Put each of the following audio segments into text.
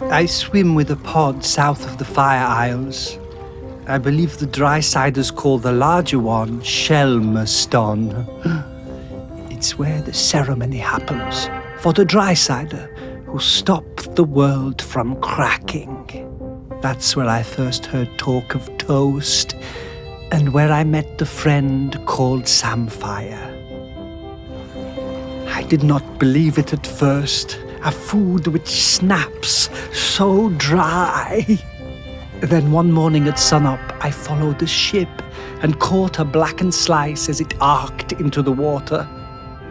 I swim with a pod south of the Fire Isles. I believe the dry-siders call the larger one Shelmerston. It's where the ceremony happens for the dry-sider who stopped the world from cracking. That's where I first heard talk of toast and where I met the friend called Samfire. I did not believe it at first. A food which snaps so dry. Then one morning at sunup, I followed the ship and caught a blackened slice as it arced into the water.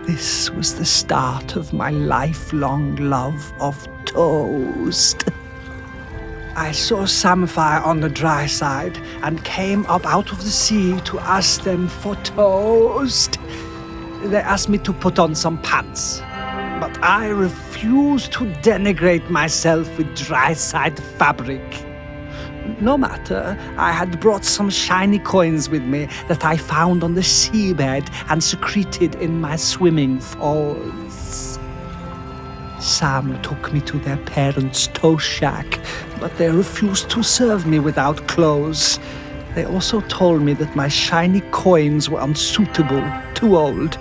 This was the start of my lifelong love of toast. I saw Samfire on the dry side and came up out of the sea to ask them for toast. They asked me to put on some pants, but I refused to denigrate myself with dry-side fabric. No matter, I had brought some shiny coins with me that I found on the seabed and secreted in my swimming falls. Sam took me to their parents' toast shack, but they refused to serve me without clothes. They also told me that my shiny coins were unsuitable, too old.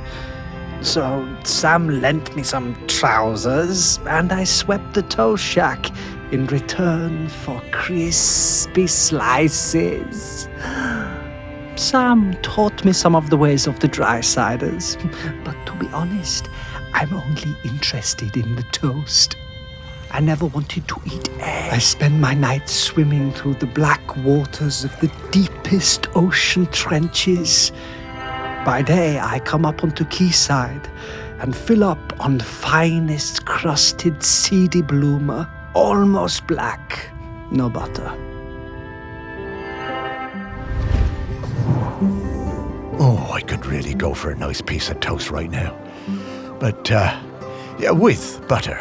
So Sam lent me some trousers, and I swept the toast shack in return for crispy slices. Sam taught me some of the ways of the dry-siders, but to be honest, I'm only interested in the toast. I never wanted to eat eggs. I spend my nights swimming through the black waters of the deepest ocean trenches. By day, I come up onto quayside and fill up on the finest crusted seedy bloomer, almost black, no butter. Oh, I could really go for a nice piece of toast right now. But, yeah, with butter.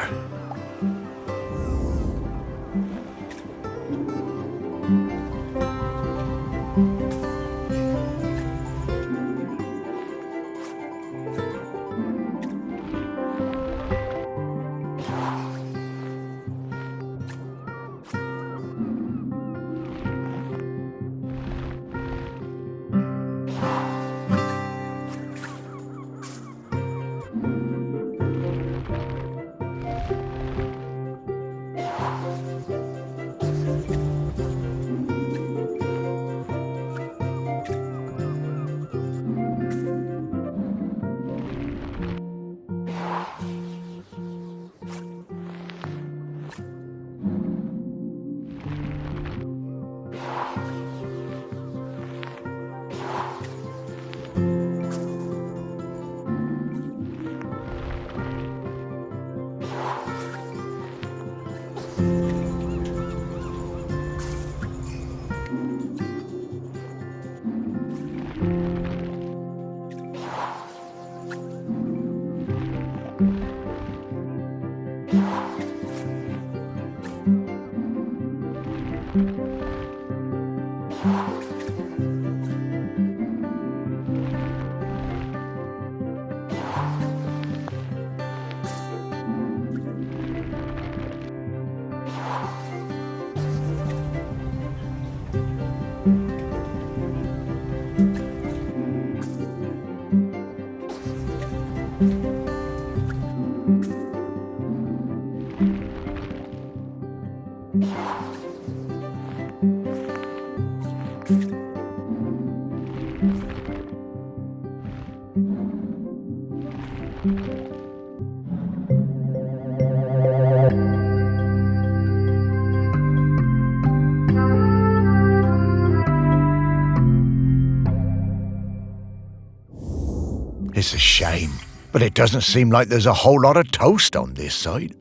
It's a shame, but it doesn't seem like there's a whole lot of toast on this side.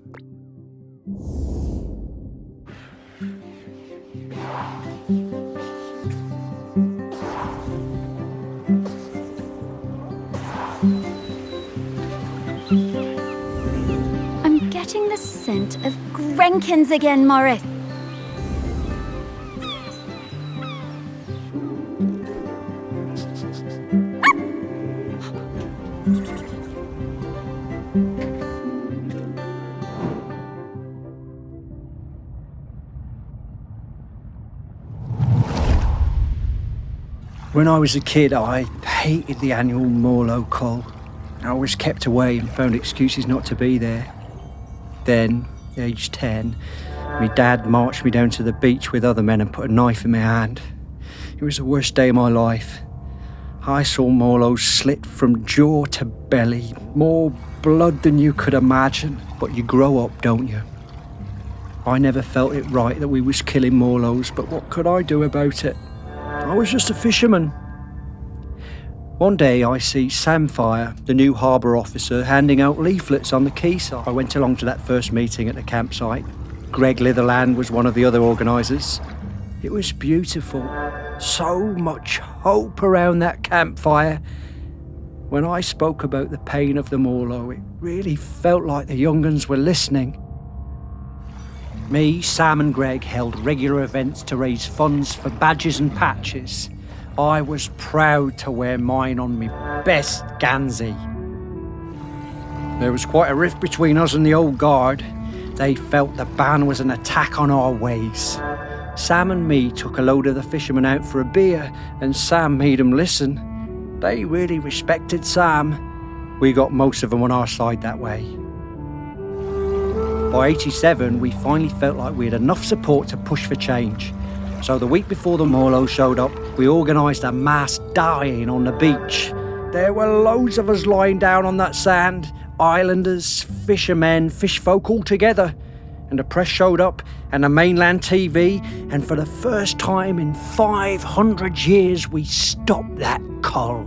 I'm getting the scent of Grenkins again, Morris. When I was a kid, I hated the annual Morlow Cull. I was kept away and found excuses not to be there. Then, aged 10, my dad marched me down to the beach with other men and put a knife in my hand. It was the worst day of my life. I saw Morlows slit from jaw to belly, more blood than you could imagine. But you grow up, don't you? I never felt it right that we was killing Morlows, but what could I do about it? I was just a fisherman. One day I see Samfire, the new harbour officer, handing out leaflets on the quayside. I went along to that first meeting at the campsite. Greg Litherland was one of the other organisers. It was beautiful. So much hope around that campfire. When I spoke about the pain of the Morlow, it really felt like the young uns were listening. Me, Sam and Greg held regular events to raise funds for badges and patches. I was proud to wear mine on me best Gansey. There was quite a rift between us and the old guard. They felt the ban was an attack on our ways. Sam and me took a load of the fishermen out for a beer, and Sam made them listen. They really respected Sam. We got most of them on our side that way. By 87, we finally felt like we had enough support to push for change. So the week before the Morlow showed up, we organised a mass die-in on the beach. There were loads of us lying down on that sand, islanders, fishermen, fishfolk all together. And the press showed up, and the mainland TV, and for the first time in 500 years, we stopped that cull.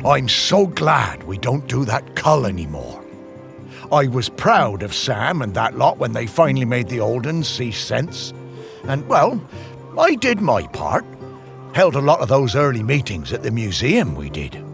I'm so glad we don't do that cull anymore. I was proud of Sam and that lot when they finally made the old uns see sense. And, well, I did my part. Held a lot of those early meetings at the museum, we did.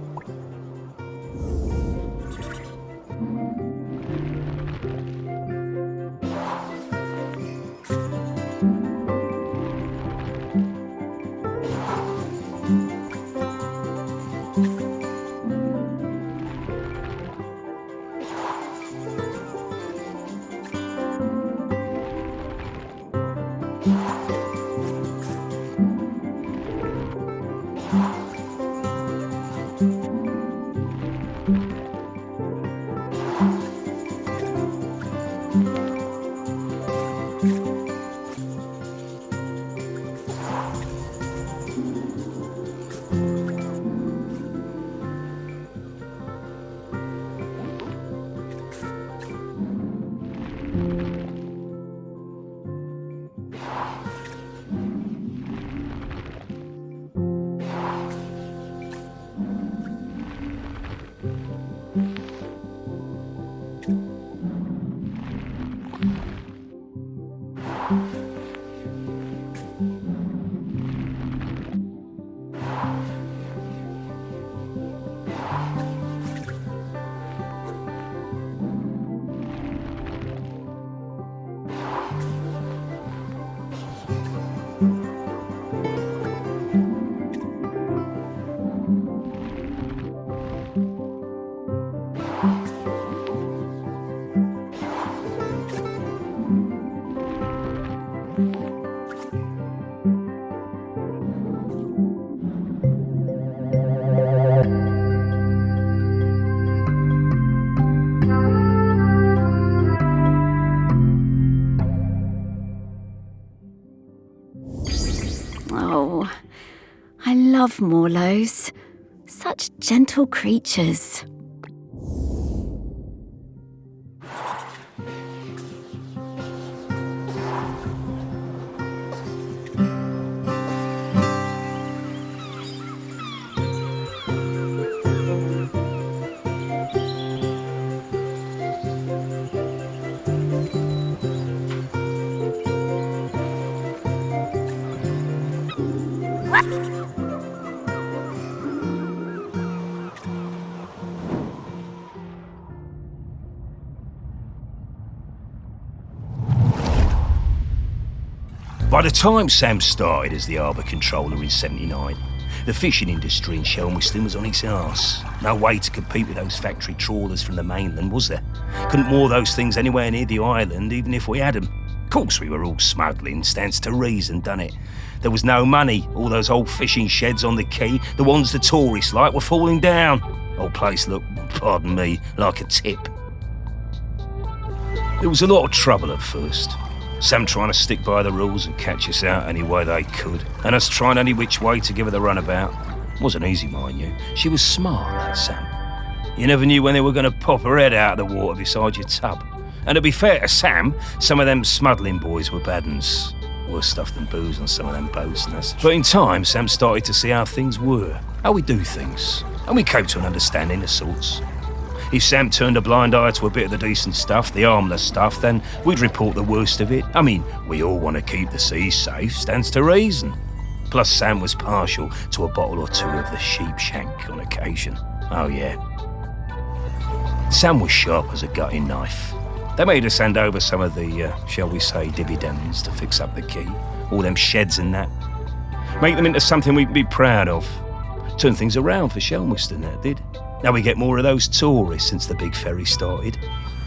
Oh, I love Morlows. Such gentle creatures. By the time Sam started as the harbour controller in '79, the fishing industry in Shelmiston was on its arse. No way to compete with those factory trawlers from the mainland, was there? Couldn't moor those things anywhere near the island, even if we had them. Of course we were all smuggling, stands to reason, done it? There was no money. All those old fishing sheds on the quay, the ones the tourists like, were falling down. Old place looked, pardon me, like a tip. There was a lot of trouble at first. Sam trying to stick by the rules and catch us out any way they could, and us trying any which way to give her the runabout. Wasn't easy, mind you. She was smart, that Sam. You never knew when they were going to pop her head out of the water beside your tub. And to be fair to Sam, some of them smuggling boys were bad uns. Worse stuff than booze on some of them boats. But in time, Sam started to see how things were, how we do things, and we came to an understanding of sorts. If Sam turned a blind eye to a bit of the decent stuff, the harmless stuff, then we'd report the worst of it. I mean, we all want to keep the seas safe, stands to reason. Plus, Sam was partial to a bottle or two of the sheep shank on occasion. Oh yeah. Sam was sharp as a gutting knife. They made us hand over some of the, shall we say, dividends to fix up the quay. All them sheds and that. Make them into something we'd be proud of. Turn things around for Shelmiston, that did. Now we get more of those tourists since the big ferry started,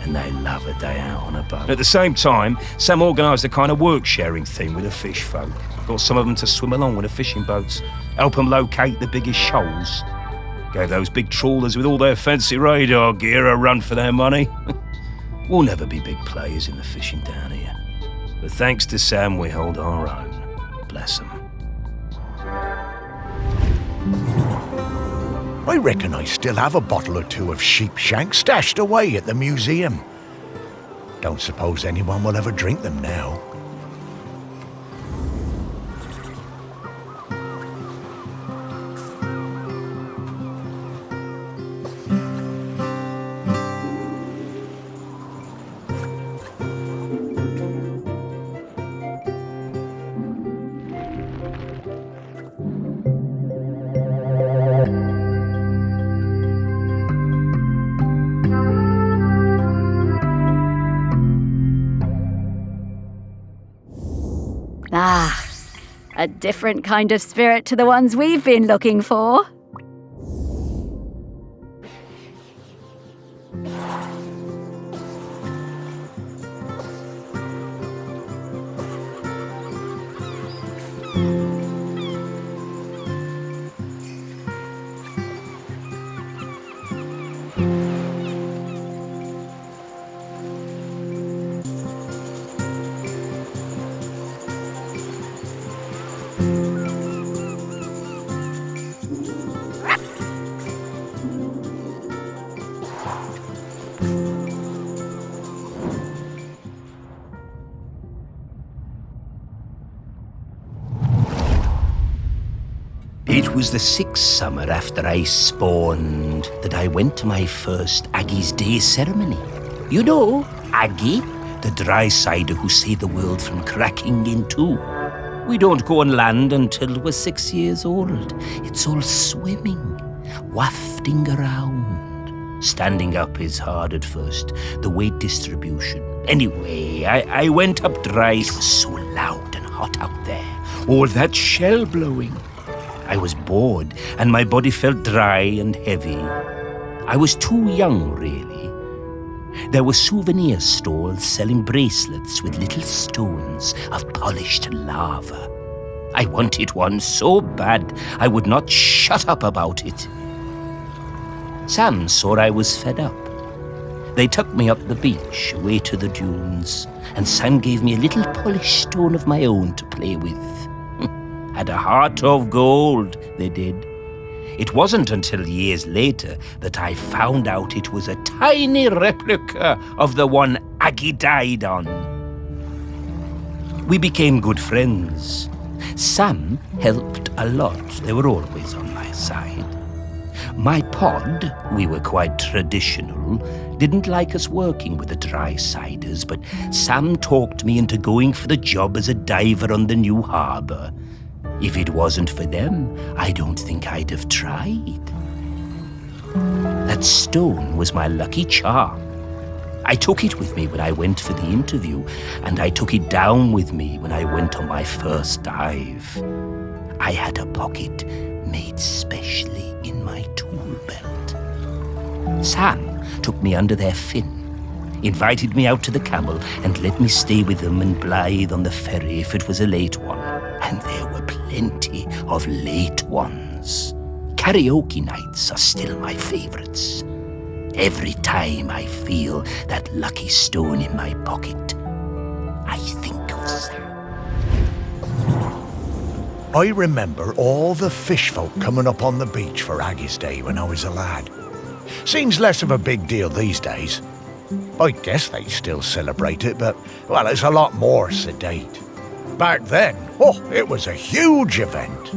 and they love a day out on a boat. At the same time, Sam organised a kind of work-sharing thing with the fish folk. Got some of them to swim along with the fishing boats, help them locate the biggest shoals. Gave those big trawlers with all their fancy radar gear a run for their money. We'll never be big players in the fishing down here, but thanks to Sam we hold our own. Bless him. I reckon I still have a bottle or two of sheep shank stashed away at the museum. Don't suppose anyone will ever drink them now. Ah, a different kind of spirit to the ones we've been looking for. It was the 6th summer after I spawned that I went to my first Aggie's Day ceremony. You know, Aggie, the dry cider who saved the world from cracking in two. We don't go on land until we're 6 years old. It's all swimming, wafting around. Standing up is hard at first, the weight distribution. Anyway, I went up dry. It was so loud and hot out there. All that shell blowing. I was bored, and my body felt dry and heavy. I was too young, really. There were souvenir stalls selling bracelets with little stones of polished lava. I wanted one so bad I would not shut up about it. Sam saw I was fed up. They took me up the beach, away to the dunes, and Sam gave me a little polished stone of my own to play with. Had a heart of gold, they did. It wasn't until years later that I found out it was a tiny replica of the one Aggie died on. We became good friends. Sam helped a lot. They were always on my side. My pod, we were quite traditional, didn't like us working with the dry ciders, but Sam talked me into going for the job as a diver on the new harbour. If it wasn't for them, I don't think I'd have tried. That stone was my lucky charm. I took it with me when I went for the interview, and I took it down with me when I went on my first dive. I had a pocket made specially in my tool belt. Sam took me under their fin, invited me out to the camel, and let me stay with them and Blythe on the ferry if it was a late one. And there were plenty of late ones. Karaoke nights are still my favorites. Every time I feel that lucky stone in my pocket, I think of Sam. I remember all the fish folk coming up on the beach for Aggie's Day when I was a lad. Seems less of a big deal these days. I guess they still celebrate it, but, well, it's a lot more sedate. Back then, it was a huge event.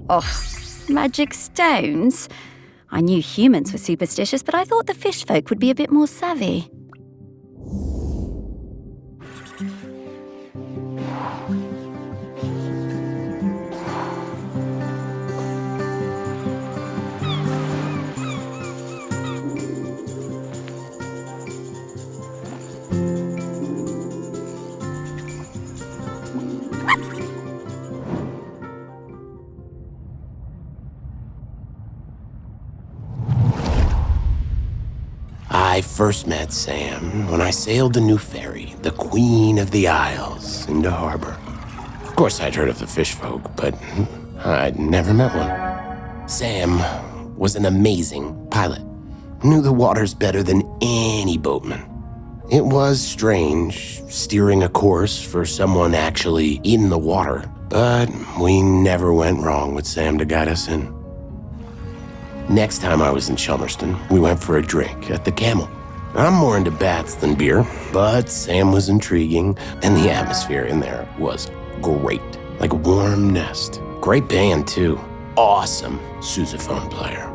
Oh, magic stones? I knew humans were superstitious, but I thought the fish folk would be a bit more savvy. I first met Sam when I sailed the new ferry, the Queen of the Isles, into harbor. Of course, I'd heard of the fish folk, but I'd never met one. Sam was an amazing pilot, knew the waters better than any boatman. It was strange steering a course for someone actually in the water, but we never went wrong with Sam to guide us in. Next time I was in Chelmerston, we went for a drink at the Camel. I'm more into bats than beer, but Sam was intriguing, and the atmosphere in there was great, like a warm nest. Great band, too. Awesome sousaphone player.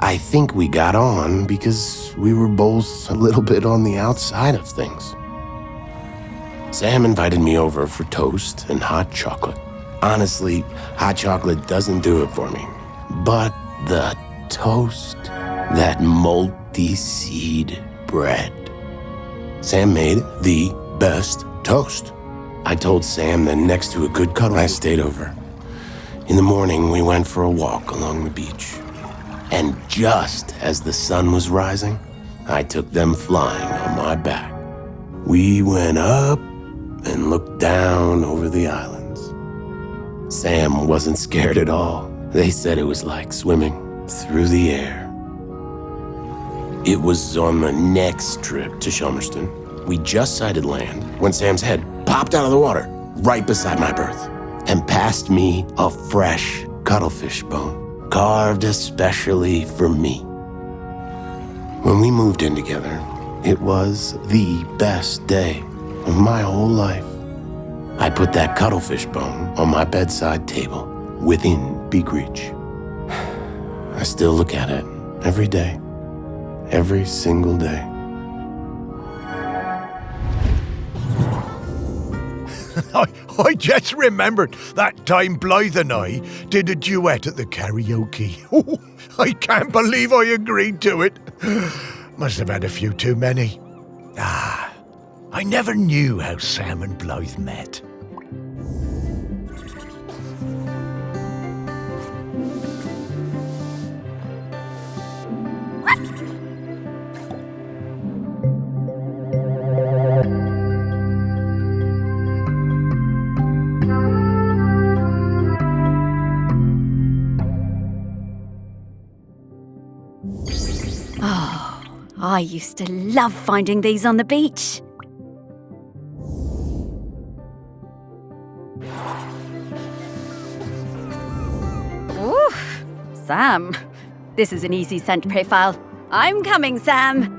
I think we got on because we were both a little bit on the outside of things. Sam invited me over for toast and hot chocolate. Honestly, hot chocolate doesn't do it for me, but the toast, that multi-seed bread. Sam made the best toast. I told Sam that next to a good cuddle, I stayed over. In the morning, we went for a walk along the beach. And just as the sun was rising, I took them flying on my back. We went up and looked down over the islands. Sam wasn't scared at all. They said it was like swimming through the air. It was on the next trip to Chelmerston. We just sighted land when Sam's head popped out of the water right beside my berth and passed me a fresh cuttlefish bone, carved especially for me. When we moved in together, it was the best day of my whole life. I put that cuttlefish bone on my bedside table within beak reach. I still look at it every day, every single day. I just remembered that time Blythe and I did a duet at the karaoke. Oh, I can't believe I agreed to it. Must have had a few too many. I never knew how Sam and Blythe met. I used to love finding these on the beach. Oof, Sam. This is an easy scent profile. I'm coming, Sam.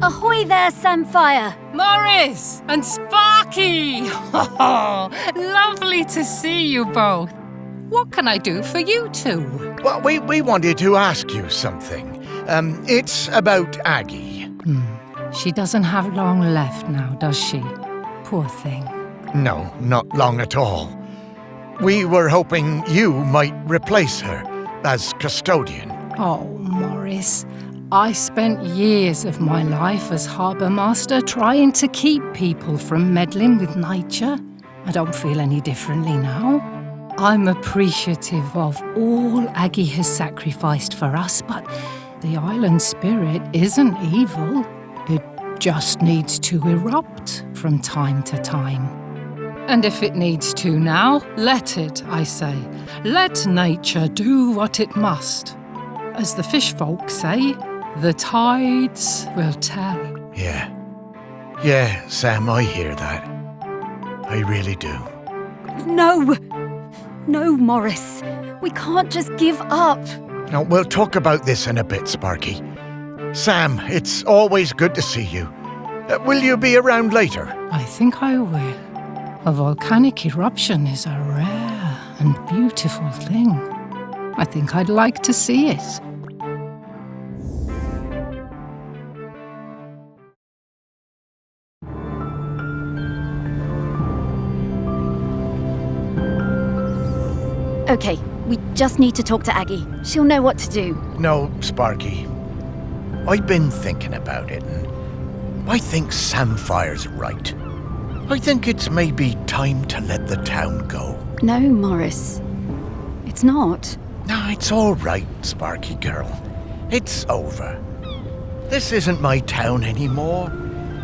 Ahoy there, Samfire! Morris and Sparky! Lovely to see you both. What can I do for you two? Well, we wanted to ask you something. It's about Aggie. She doesn't have long left now, does she? Poor thing. No, not long at all. We were hoping you might replace her as custodian. Oh, Morris. I spent years of my life as harbour master trying to keep people from meddling with nature. I don't feel any differently now. I'm appreciative of all Aggie has sacrificed for us, but the island spirit isn't evil. It just needs to erupt from time to time. And if it needs to now, let it, I say. Let nature do what it must. As the fish folk say, the tides will tell. Yeah, Sam, I hear that. I really do. No! No, Morris. We can't just give up. Now, we'll talk about this in a bit, Sparky. Sam, it's always good to see you. Will you be around later? I think I will. A volcanic eruption is a rare and beautiful thing. I think I'd like to see it. Okay, we just need to talk to Aggie. She'll know what to do. No, Sparky. I've been thinking about it, and I think Samfire's right. I think it's maybe time to let the town go. No, Morris. It's not. No, it's all right, Sparky girl. It's over. This isn't my town anymore.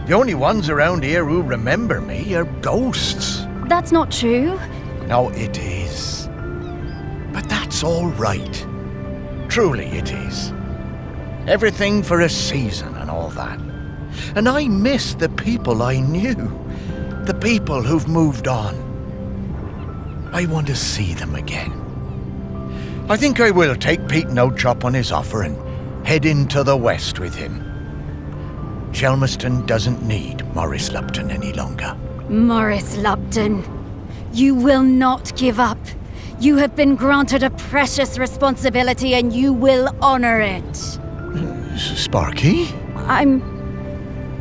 The only ones around here who remember me are ghosts. That's not true. No, it is. But that's all right. Truly it is. Everything for a season and all that. And I miss the people I knew. The people who've moved on. I want to see them again. I think I will take Pete No-Chop on his offer and head into the west with him. Shelmerston doesn't need Morris Lupton any longer. Morris Lupton, you will not give up. You have been granted a precious responsibility and you will honor it. Sparky? I'm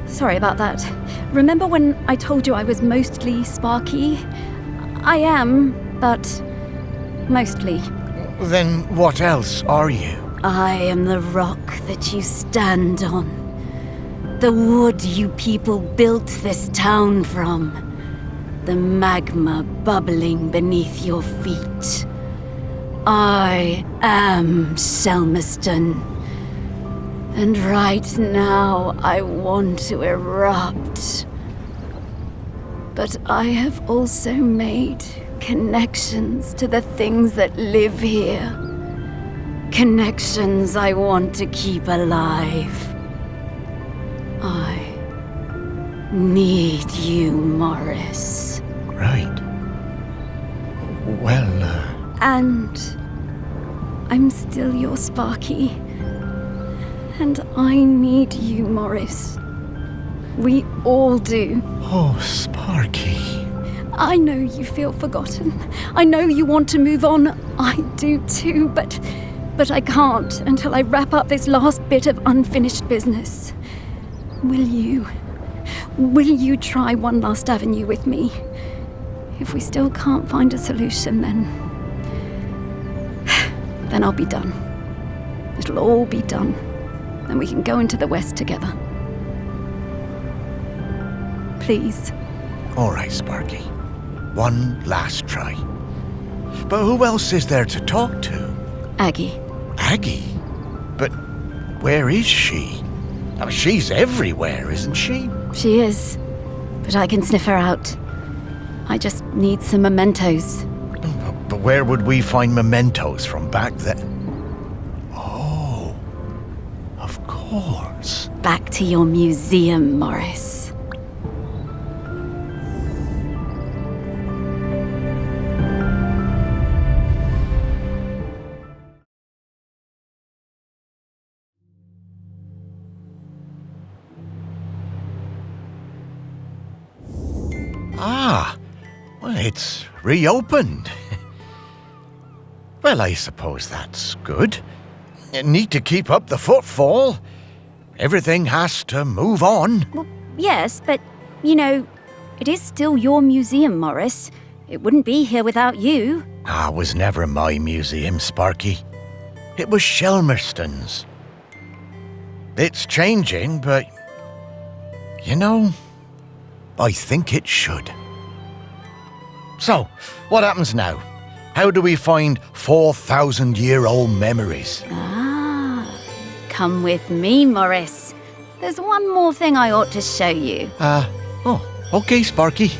sorry about that. Remember when I told you I was mostly Sparky? I am, but mostly. Then what else are you? I am the rock that you stand on. The wood you people built this town from. The magma bubbling beneath your feet. I am Shelmerston. And right now I want to erupt. But I have also made connections to the things that live here. Connections I want to keep alive. I need you, Morris. Right. Well, And I'm still your Sparky. And I need you, Morris. We all do. Oh, Sparky. I know you feel forgotten. I know you want to move on. I do too, but I can't until I wrap up this last bit of unfinished business. Will you try one last avenue with me? If we still can't find a solution, then I'll be done. It'll all be done. Then we can go into the West together. Please. All right, Sparky. One last try. But who else is there to talk to? Aggie. Aggie? But where is she? I mean, she's everywhere, isn't she? She is. But I can sniff her out. I just need some mementos. But where would we find mementos from back then? Oh, of course. Back to your museum, Morris. Ah, well, it's reopened. Well, I suppose that's good. You need to keep up the footfall. Everything has to move on. Well, yes, but, you know, it is still your museum, Morris. It wouldn't be here without you. It was never my museum, Sparky. It was Shelmerston's. It's changing, but, you know, I think it should. So, what happens now? How do we find 4,000-year-old memories? Come with me, Morris. There's one more thing I ought to show you. Okay, Sparky.